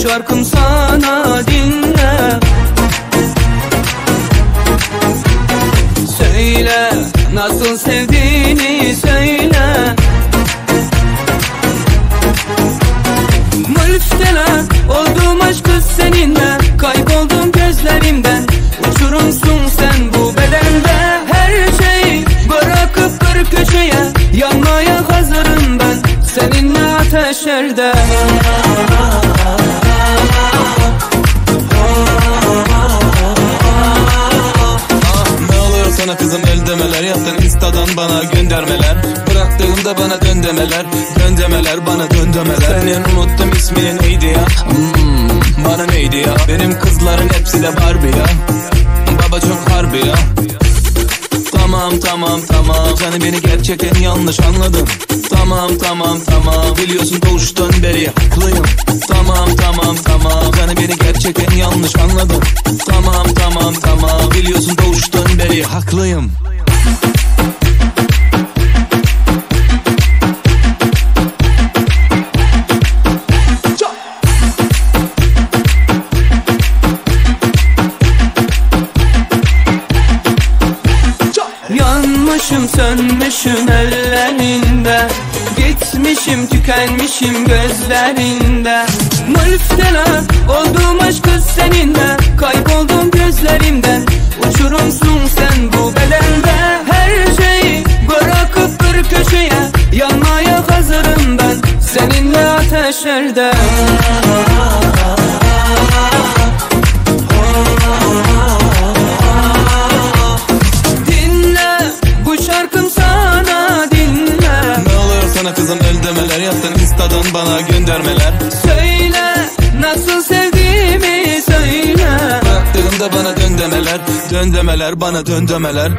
şarkım sana, dinle. Söyle nasıl sevdiğini söyle. Müftela oldum aşk kız seninle, kayboldum gözlerimden. Uçurumsun sen bu bedende. Her şeyi bırakıp kır köşeye, yanmaya hazırım ben seninle ateşlerde. Sana kızım el demeler, yaptın instadan bana göndermeler. Bıraktığımda bana dön demeler, dön demeler, bana dön demeler. Senin unuttum ismini neydi ya? Bana neydi ya? Benim kızların hepsi de Barbie ya. Baba çok harbi ya. Tamam tamam tamam, sen beni gerçekten yanlış anladın. Tamam tamam tamam, biliyorsun doğuştan beri haklıyım. Tamam tamam tamam, sen beni gerçekten yanlış anladın. Tamam tamam tamam, biliyorsun doğuştan beri haklıyım. Yanmışım sönmüşüm ellerinde, gitmişim tükenmişim gözlerinde. Müftela oldum aşk kız seninle, kayboldum gözlerimden. Uçurumsun sen bu bedende. Her şeyi bırakıp bir köşeye, yanmaya hazırım ben seninle ateşlerde. Kızım el demeler, yaptın instadan bana göndermeler. Söyle nasıl sevdiğimi söyle. Bıraktığımda bana dön demeler, dön demeler, bana dön demeler.